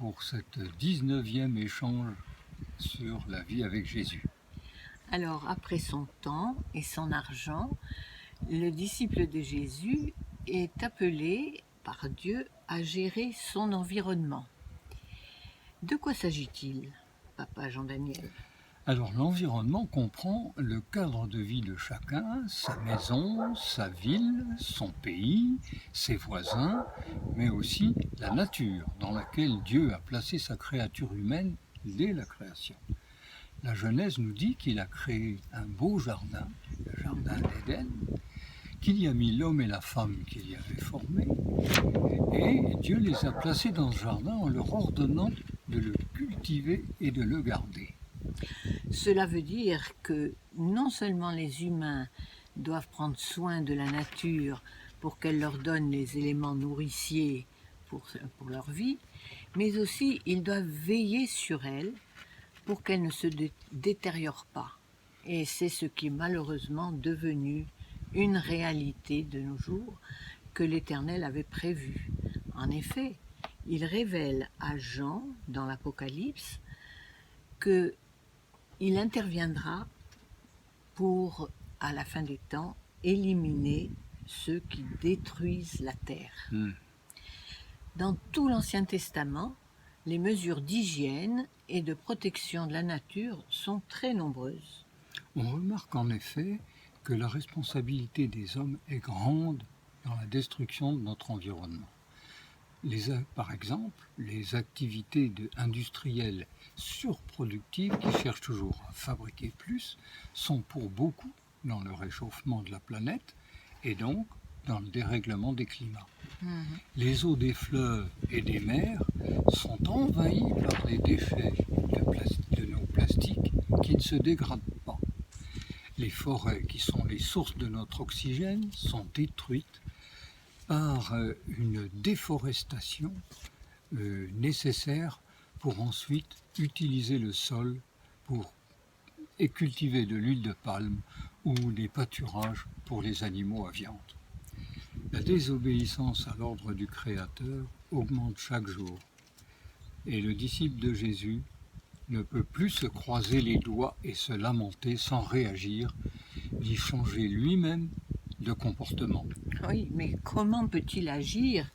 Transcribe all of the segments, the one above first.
pour cette 19e échange sur la vie avec Jésus. Alors, après son temps et son argent, le disciple de Jésus est appelé par Dieu à gérer son environnement. De quoi s'agit-il, Papa Jean-Daniel ? Alors l'environnement comprend le cadre de vie de chacun, sa maison, sa ville, son pays, ses voisins, mais aussi la nature dans laquelle Dieu a placé sa créature humaine dès la création. La Genèse nous dit qu'il a créé un beau jardin, le jardin d'Éden, qu'il y a mis l'homme et la femme qu'il y avait formés, et Dieu les a placés dans ce jardin en leur ordonnant de le cultiver et de le garder. Cela veut dire que non seulement les humains doivent prendre soin de la nature pour qu'elle leur donne les éléments nourriciers pour leur vie, mais aussi ils doivent veiller sur elle pour qu'elle ne se détériore pas. Et c'est ce qui est malheureusement devenu une réalité de nos jours que l'Éternel avait prévu. En effet, il révèle à Jean dans l'Apocalypse qu'il interviendra pour, à la fin des temps, éliminer ceux qui détruisent la terre. Dans tout l'Ancien Testament, les mesures d'hygiène et de protection de la nature sont très nombreuses. On remarque en effet que la responsabilité des hommes est grande dans la destruction de notre environnement. Par exemple, les activités industrielles surproductives qui cherchent toujours à fabriquer plus sont pour beaucoup dans le réchauffement de la planète et donc dans le dérèglement des climats. Les eaux des fleuves et des mers sont envahies par les déchets de nos plastiques qui ne se dégradent pas. Les forêts, qui sont les sources de notre oxygène, sont détruites par une déforestation nécessaire pour ensuite utiliser le sol pour cultiver de l'huile de palme ou des pâturages pour les animaux à viande. La désobéissance à l'ordre du Créateur augmente chaque jour et le disciple de Jésus ne peut plus se croiser les doigts et se lamenter sans réagir, ni changer lui-même de comportement. Oui, mais comment peut-il agir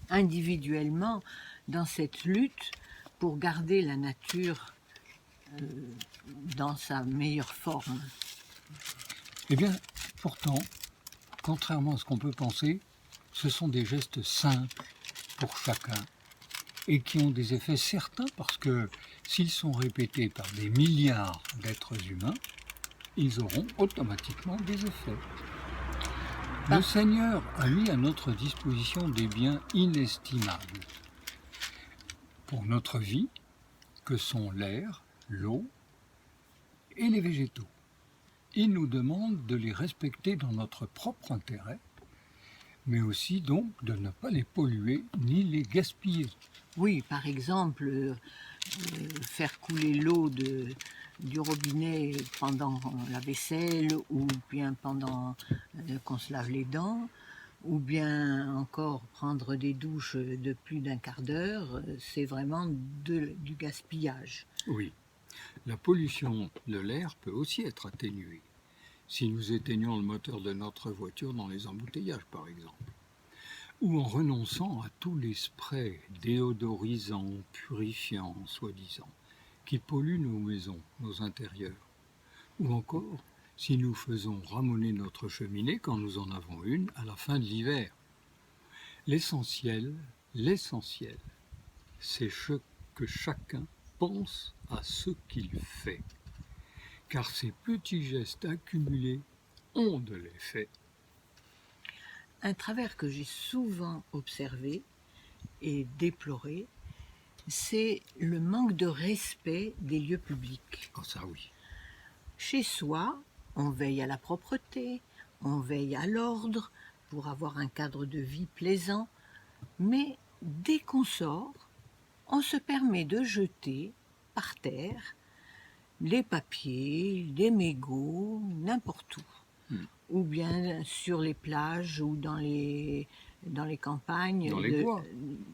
individuellement dans cette lutte pour garder la nature dans sa meilleure forme ? Eh bien, pourtant, contrairement à ce qu'on peut penser, ce sont des gestes simples pour chacun et qui ont des effets certains parce que s'ils sont répétés par des milliards d'êtres humains, ils auront automatiquement des effets. Le Seigneur a mis à notre disposition des biens inestimables pour notre vie, que sont l'air, l'eau et les végétaux. Il nous demande de les respecter dans notre propre intérêt, mais aussi donc de ne pas les polluer ni les gaspiller. Oui, par exemple, faire couler l'eau du robinet pendant la vaisselle ou bien pendant qu'on se lave les dents, ou bien encore prendre des douches de plus d'un quart d'heure, c'est vraiment du gaspillage. Oui, la pollution de l'air peut aussi être atténuée si nous éteignons le moteur de notre voiture dans les embouteillages, par exemple, ou en renonçant à tous les sprays déodorisants, purifiants, soi-disant, qui polluent nos maisons, nos intérieurs, ou encore si nous faisons ramoner notre cheminée quand nous en avons une à la fin de l'hiver. L'essentiel, c'est que chacun pense à ce qu'il fait, car ces petits gestes accumulés ont de l'effet. Un travers que j'ai souvent observé et déploré, c'est le manque de respect des lieux publics. Ah ça oui. Chez soi, on veille à la propreté, on veille à l'ordre pour avoir un cadre de vie plaisant, mais dès qu'on sort, on se permet de jeter par terre les papiers, les mégots, n'importe où. Ou bien sur les plages ou dans les campagnes,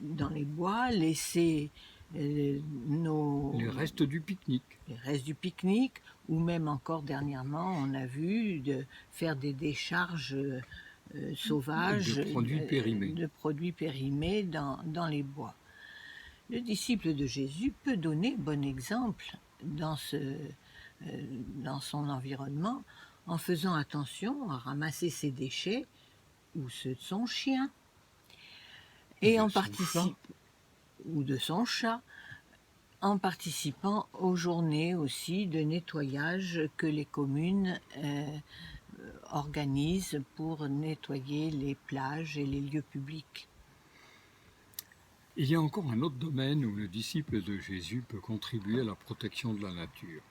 dans les bois, laisser Les restes du pique-nique. les restes du pique-nique, ou même encore dernièrement, on a vu faire des décharges sauvages De produits périmés dans les bois. Le disciple de Jésus peut donner bon exemple dans son environnement en faisant attention à ramasser ses déchets ou ceux de son chien ou de son chat, en participant aux journées aussi de nettoyage que les communes organisent pour nettoyer les plages et les lieux publics. Il y a encore un autre domaine où le disciple de Jésus peut contribuer à la protection de la nature.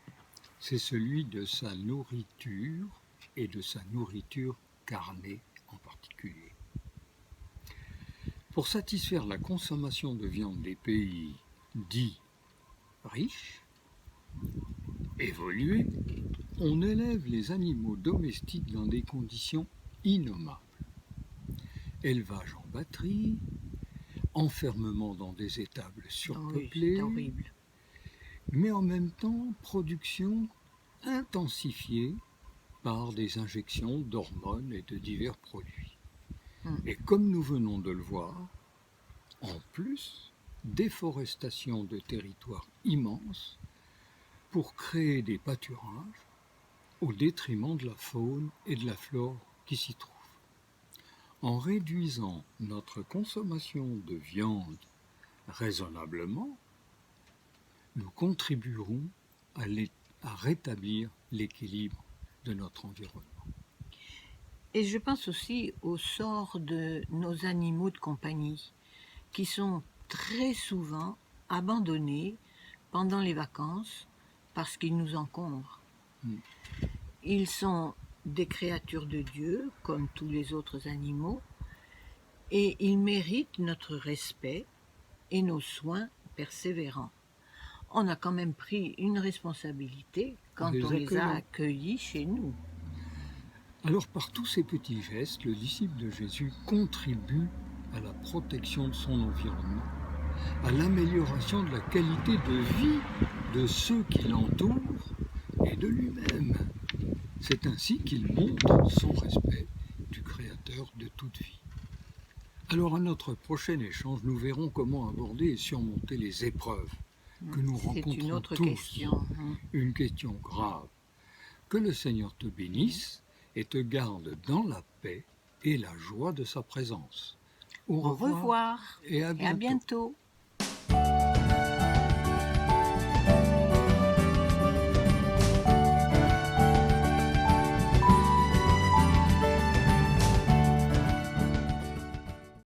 C'est celui de sa nourriture et de sa nourriture carnée en particulier. Pour satisfaire la consommation de viande des pays dits riches, évolués, on élève les animaux domestiques dans des conditions innommables. Élevage en batterie, enfermement dans des étables surpeuplées, mais en même temps production intensifiée par des injections d'hormones et de divers produits. Et comme nous venons de le voir, en plus, déforestation de territoires immenses pour créer des pâturages au détriment de la faune et de la flore qui s'y trouvent. En réduisant notre consommation de viande raisonnablement, nous contribuerons à rétablir l'équilibre de notre environnement. Et je pense aussi au sort de nos animaux de compagnie, qui sont très souvent abandonnés pendant les vacances parce qu'ils nous encombrent. Ils sont des créatures de Dieu, comme tous les autres animaux, et ils méritent notre respect et nos soins persévérants. On a quand même pris une responsabilité quand on les a accueillis chez nous. Alors par tous ces petits gestes, le disciple de Jésus contribue à la protection de son environnement, à l'amélioration de la qualité de vie de ceux qui l'entourent et de lui-même. C'est ainsi qu'il montre son respect du Créateur de toute vie. Alors à notre prochain échange, nous verrons comment aborder et surmonter les épreuves que nous rencontrons une autre tous. Question. Une question grave. Que le Seigneur te bénisse et te garde dans la paix et la joie de sa présence. Au revoir et à bientôt.